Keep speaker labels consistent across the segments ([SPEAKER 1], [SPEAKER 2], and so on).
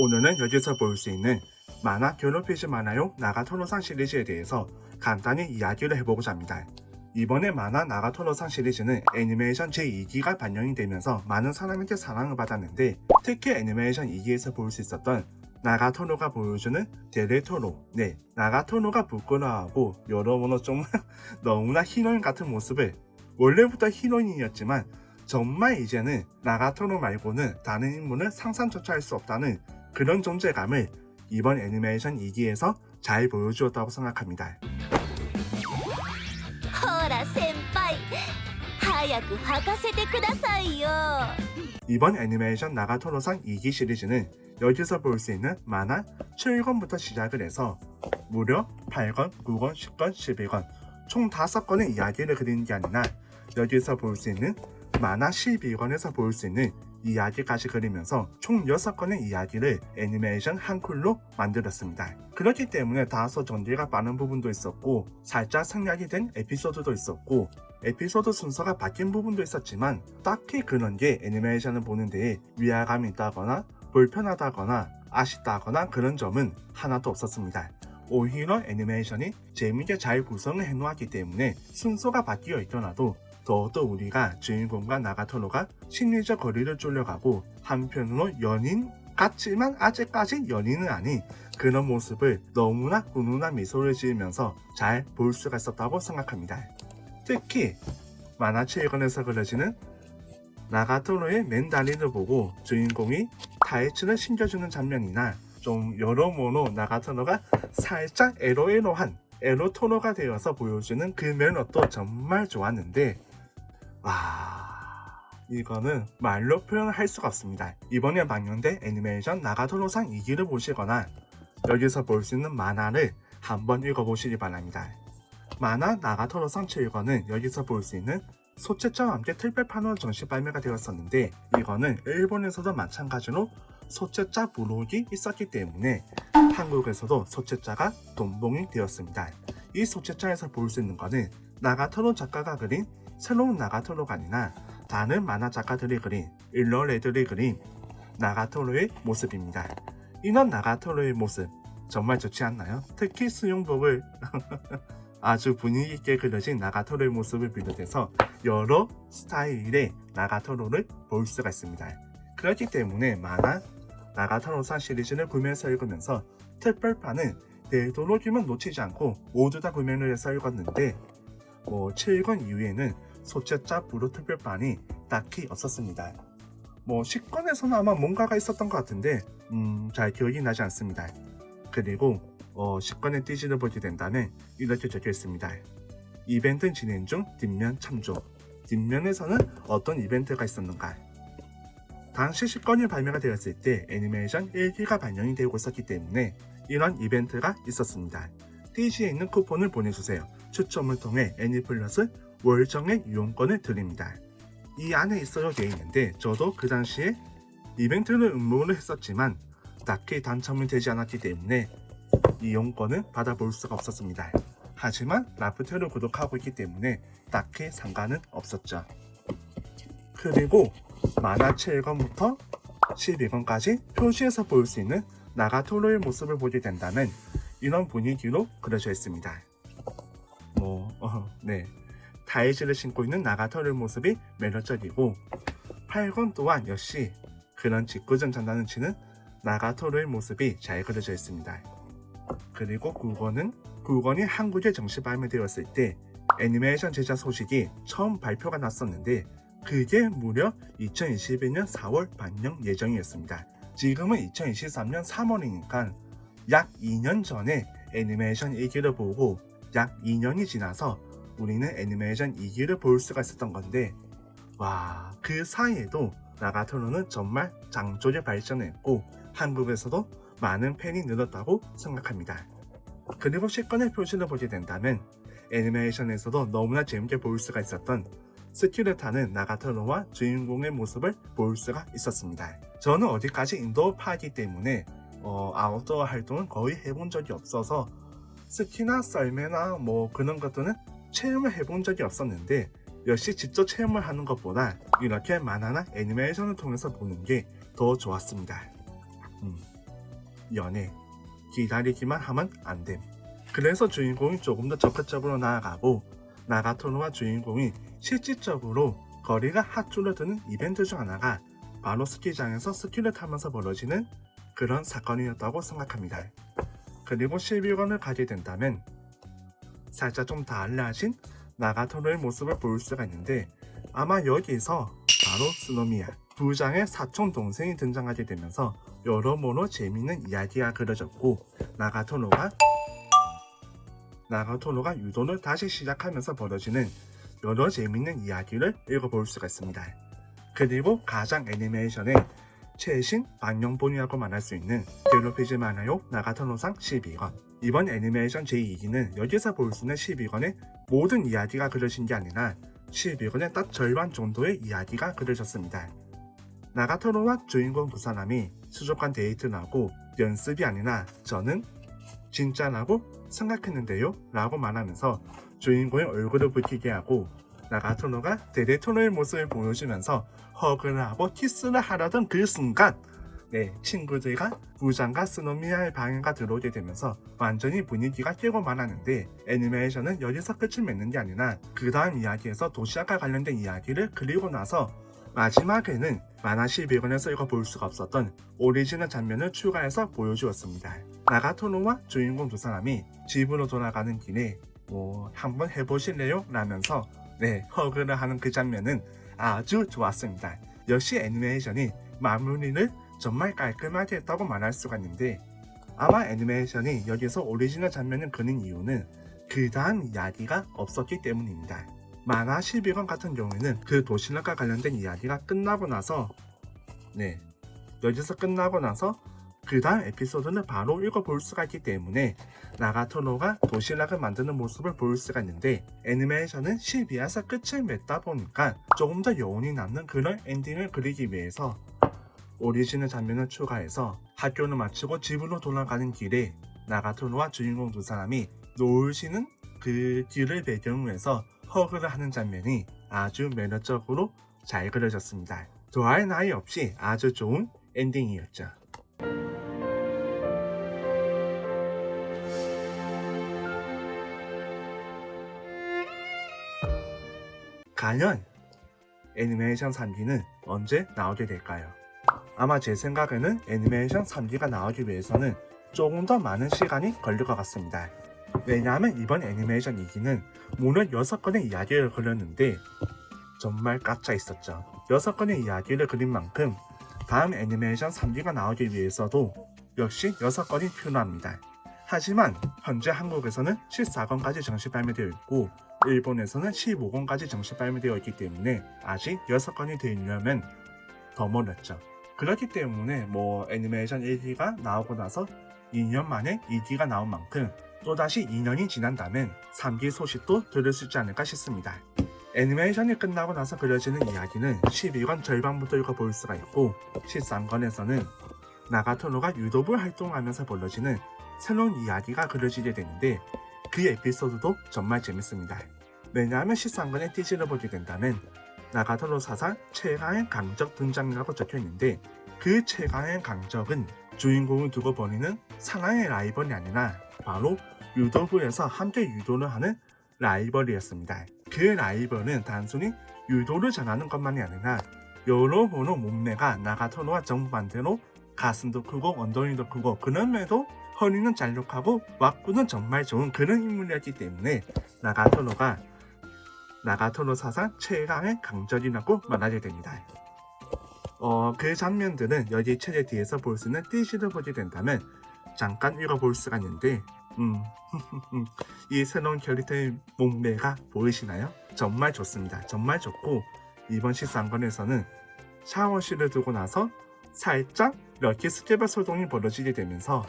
[SPEAKER 1] 오늘은 여기서 볼 수 있는 만화 괴롭히지 마나요 나가토노상 시리즈에 대해서 간단히 이야기를 해보고자 합니다. 이번에 만화 나가토노상 시리즈는 애니메이션 제2기가 반영이 되면서 많은 사람에게 사랑을 받았는데, 특히 애니메이션 2기에서 볼 수 있었던 나가토노가 보여주는 데레토로, 나가토노가 부끄러워하고 여러모로 좀 너무나 히로인 같은 모습을, 원래부터 히로인이었지만 정말 이제는 나가토노 말고는 다른 인물을 상상조차 할 수 없다는 그런 존재감을 이번 애니메이션 2기에서 잘 보여주었다고 생각합니다.
[SPEAKER 2] ほら先輩早く履かせてくださいよ。
[SPEAKER 1] 이번 애니메이션 나가토노상 2기 시리즈는 여기서 볼 수 있는 만화 7권부터 시작을 해서 무려 8권, 9권, 10권, 11권 총 5권의 이야기를 그리는 게 아니라 여기서 볼 수 있는 만화 12권에서 볼 수 있는 이야기까지 그리면서 총 6권의 이야기를 애니메이션 한 쿨로 만들었습니다. 그렇기 때문에 다소 전개가 빠른 부분도 있었고 살짝 생략이 된 에피소드도 있었고 에피소드 순서가 바뀐 부분도 있었지만 딱히 그런 게 애니메이션을 보는 데에 위화감이 있다거나 불편하다거나 아쉽다거나 그런 점은 하나도 없었습니다. 오히려 애니메이션이 재미있게 잘 구성을 해놓았기 때문에 순서가 바뀌어 있더라도 더욱더 우리가 주인공과 나가토노가 심리적 거리를 쫄려가고 한편으로 연인 같지만 아직까지 연인은 아닌 그런 모습을 너무나 훈훈한 미소를 지으면서 잘 볼 수가 있었다고 생각합니다. 특히 만화 7권에서 그려지는 나가토노의 맨다리를 보고 주인공이 타이츠를 신겨주는 장면이나 좀 여러모로 나가토노가 살짝 에로에로한 에로토노가 되어서 보여주는 그 면허도 정말 좋았는데, 이거는 말로 표현할 수가 없습니다. 이번에 방영된 애니메이션 나가토노상 2기를 보시거나 여기서 볼 수 있는 만화를 한번 읽어보시기 바랍니다. 만화 나가토노상 7권은 여기서 볼 수 있는 소체자와 함께 특별판으로 정식 발매가 되었었는데, 이거는 일본에서도 마찬가지로 소체자 부록이 있었기 때문에 한국에서도 소체자가 동봉이 되었습니다. 이 소체자에서 볼 수 있는 것은 나가토노 작가가 그린 새로운 나가토노가 아니라 다른 만화 작가들이 그린 일러레들이 그린 나가토노의 모습입니다. 이런 나가토노의 모습 정말 좋지 않나요? 특히 수영복을 아주 분위기 있게 그려진 나가토노의 모습을 비롯해서 여러 스타일의 나가토노를 볼 수가 있습니다. 그렇기 때문에 만화 나가토노상 시리즈를 구매해서 읽으면서 특별판은 되도록이면 놓치지 않고 모두 다 구매를 해서 읽었는데 7권 이후에는 소체자 부록 특별판이 딱히 없었습니다. 10권에서는 아마 뭔가가 있었던 것 같은데 잘 기억이 나지 않습니다. 그리고 10권의 띠지를 보게 된다면 이렇게 적혀 있습니다. 이벤트 진행 중 뒷면 참조. 뒷면에서는 어떤 이벤트가 있었는가. 당시 10권이 발매가 되었을 때 애니메이션 1기가 반영이 되고 있었기 때문에 이런 이벤트가 있었습니다. 띠지에 있는 쿠폰을 보내주세요. 추첨을 통해 애니플러스 월정액 이용권을 드립니다. 이 안에 있어야 되어 있는데 저도 그 당시에 이벤트를 응모를 했었지만 딱히 당첨이 되지 않았기 때문에 이용권을 받아볼 수가 없었습니다. 하지만 라프트를 구독하고 있기 때문에 딱히 상관은 없었죠. 그리고 만화 7권부터 12권까지 표지에서 볼 수 있는 나가토로의 모습을 보게 된다면 이런 분위기로 그려져 있습니다. 타이즈를 신고 있는 나가토로의 모습이 매력적이고 8권 또한 역시 그런 짓궂은 장난을 치는 나가토로의 모습이 잘 그려져 있습니다. 그리고 9권이 한국에 정식 발매되었을 때 애니메이션 제작 소식이 처음 발표가 났었는데 그게 무려 2021년 4월 반영 예정이었습니다. 지금은 2023년 3월이니까 약 2년 전에 애니메이션 1기를 보고 약 2년이 지나서 우리는 애니메이션 2기를 볼 수가 있었던 건데, 그 사이에도 나가토노는 정말 장족의 발전했고 한국에서도 많은 팬이 늘었다고 생각합니다. 그리고 10권의 표지를 보게 된다면 애니메이션에서도 너무나 재밌게 볼 수가 있었던 스키를 타는 나가토노와 주인공의 모습을 볼 수가 있었습니다. 저는 어디까지 인도어파이기 때문에 아웃도어 활동은 거의 해본 적이 없어서 스키나 썰매나 그런 것들은 체험을 해본 적이 없었는데, 역시 직접 체험을 하는 것보다 이렇게 만화나 애니메이션을 통해서 보는 게 더 좋았습니다. 연애. 기다리기만 하면 안 됨. 그래서 주인공이 조금 더 적극적으로 나아가고 나가토노와 주인공이 실질적으로 거리가 핫 줄어드는 이벤트 중 하나가 바로 스키장에서 스키를 타면서 벌어지는 그런 사건이었다고 생각합니다. 그리고 12권을 가게 된다면 살짝 좀 달라진 나가토노의 모습을 볼 수가 있는데 아마 여기서 바로 스노미야 부장의 사촌 동생이 등장하게 되면서 여러모로 재미있는 이야기가 그려졌고 나가토노가 유도를 다시 시작하면서 벌어지는 여러 재미있는 이야기를 읽어볼 수가 있습니다. 그리고 가장 애니메이션의 최신 방영본이라고 말할 수 있는 괴롭히지 마나요 나가토노상 12권. 이번 애니메이션 제2기는 여기서 볼 수 있는 12권의 모든 이야기가 그려진 게 아니라 12권의 딱 절반 정도의 이야기가 그려졌습니다. 나가토노와 주인공 두 사람이 수족관 데이트를 하고 연습이 아니라 저는 진짜라고 생각했는데요 라고 말하면서 주인공의 얼굴을 붉히게 하고 나가토노가 데레토노의 모습을 보여주면서 허그를 하고 키스를 하려던 그 순간 친구들과 부장과 스노미야의 방에가 들어오게 되면서 완전히 분위기가 깨고 말았는데 애니메이션은 여기서 끝을 맺는 게 아니라 그 다음 이야기에서 도시락과 관련된 이야기를 그리고 나서 마지막에는 만화 12권에서 읽어볼 수가 없었던 오리지널 장면을 추가해서 보여주었습니다. 나가토노와 주인공 두 사람이 집으로 돌아가는 길에 한번 해보실래요? 라면서 허그를 하는 그 장면은 아주 좋았습니다. 역시 애니메이션이 마무리를 정말 깔끔하게 했다고 말할 수가 있는데 아마 애니메이션이 여기서 오리지널 장면을 그린 이유는 그 다음 이야기가 없었기 때문입니다. 만화 12권 같은 경우에는 그 도시락과 관련된 이야기가 끝나고 나서 여기서 끝나고 나서 그 다음 에피소드는 바로 읽어볼 수가 있기 때문에 나가토노가 도시락을 만드는 모습을 볼 수가 있는데 애니메이션은 12화에서 끝을 맺다 보니까 조금 더 여운이 남는 그런 엔딩을 그리기 위해서 오리지널 장면을 추가해서 학교를 마치고 집으로 돌아가는 길에 나가토노와 주인공 두 사람이 노을 쉬는 그 길을 배경으로 해서 허그를 하는 장면이 아주 매력적으로 잘 그려졌습니다. 더할 나위 없이 아주 좋은 엔딩이었죠. 과연 애니메이션 3기는 언제 나오게 될까요? 아마 제 생각에는 애니메이션 3기가 나오기 위해서는 조금 더 많은 시간이 걸릴 것 같습니다. 왜냐하면 이번 애니메이션 2기는 무려 6건의 이야기를 그렸는데 정말 꽉차 있었죠. 6건의 이야기를 그린 만큼 다음 애니메이션 3기가 나오기 위해서도 역시 6건이 필요합니다. 하지만 현재 한국에서는 14권까지 정식 발매되어 있고 일본에서는 15권까지 정식 발매되어 있기 때문에 아직 6건이 되려면 더 멀었죠. 그렇기 때문에 애니메이션 1기가 나오고 나서 2년 만에 2기가 나온 만큼 또다시 2년이 지난다면 3기 소식도 들을 수 있지 않을까 싶습니다. 애니메이션이 끝나고 나서 그려지는 이야기는 12권 절반부터 읽어볼 수가 있고 13권에서는 나가토노가 유도부 활동하면서 벌어지는 새로운 이야기가 그려지게 되는데 그 에피소드도 정말 재밌습니다. 왜냐하면 13권의 티지를 보게 된다면 나가토노 사상 최강의 강적 등장이라고 적혀있는데 그 최강의 강적은 주인공을 두고 벌이는 사랑의 라이벌이 아니라 바로 유도부에서 함께 유도를 하는 라이벌이었습니다. 그 라이벌은 단순히 유도를 잘하는 것만이 아니라 여러모로 몸매가 나가토노와 정반대로 가슴도 크고 엉덩이도 크고 그럼에도 허리는 잘록하고 왁구는 정말 좋은 그런 인물이었기 때문에 나가토노 사상 최강의 강적이라고 말하게 됩니다. 그 장면들은 여기 책의 뒤에서 볼 수 있는 띠시를 보게 된다면 잠깐 읽어볼 수가 있는데 이 새로운 캐릭터의 몸매가 보이시나요? 정말 좋습니다. 정말 좋고 이번 13권에서는 샤워실을 두고 나서 살짝 럭키 스케바 소동이 벌어지게 되면서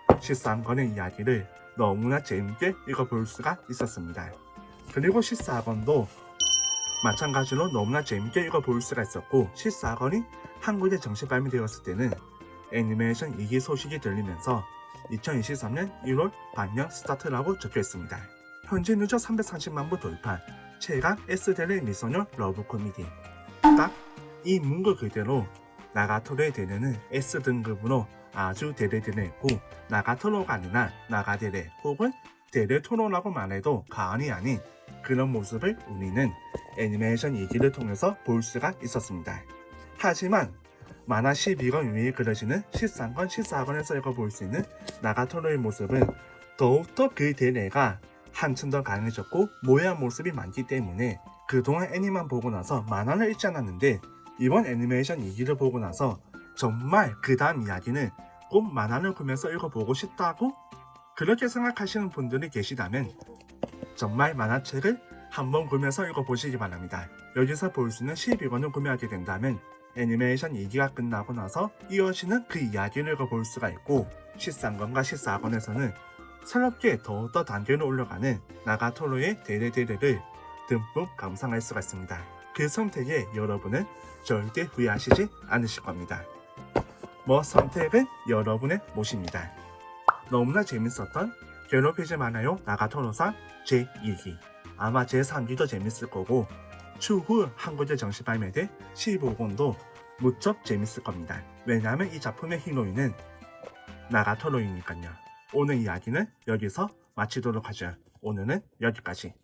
[SPEAKER 1] 13권의 이야기를 너무나 재밌게 읽어볼 수가 있었습니다. 그리고 14권도 마찬가지로 너무나 재밌게 읽어볼 수가 있었고 14권이 한국에 정식 발매되었을 때는 애니메이션 2기 소식이 들리면서 2023년 1월 반년 스타트라고 적혀있습니다. 현재 누적 330만 부 돌파 최강 S대의 미소녀 러브 코미디. 딱 이 문구 그대로 나가토로의 대뇌는 S등급으로 아주 데레데레고 나가토로가 아니라 나가데레 혹은 데레토로라고 말해도 과언이 아닌 그런 모습을 우리는 애니메이션 2기를 통해서 볼 수가 있었습니다. 하지만 만화 12권 위에 그려지는 13권, 14권에서 읽어볼 수 있는 나가토로의 모습은 더욱더 그 데레가 한층 더 강해졌고 모해한 모습이 많기 때문에 그동안 애니만 보고 나서 만화를 읽지 않았는데 이번 애니메이션 2기를 보고 나서 정말 그 다음 이야기는 꼭 만화를 보면서 읽어보고 싶다고 그렇게 생각하시는 분들이 계시다면 정말 만화책을 한번 보면서 읽어보시기 바랍니다. 여기서 볼 수 있는 12권을 구매하게 된다면 애니메이션 2기가 끝나고 나서 이어지는 그 이야기를 읽어볼 수가 있고 13권과 14권에서는 새롭게 더욱더 단계를 올라가는 나가토로의 데레데레를 듬뿍 감상할 수가 있습니다. 그 선택에 여러분은 절대 후회하시지 않으실 겁니다. 선택은 여러분의 몫입니다. 너무나 재밌었던 괴롭히지 말아요 나가토로상 제2기 아마 제3기도 재밌을 거고 추후 한국에 정식 발매된 15권도 무척 재밌을 겁니다. 왜냐하면 이 작품의 히로인은 나가토로이니까요. 오늘 이야기는 여기서 마치도록 하죠. 오늘은 여기까지.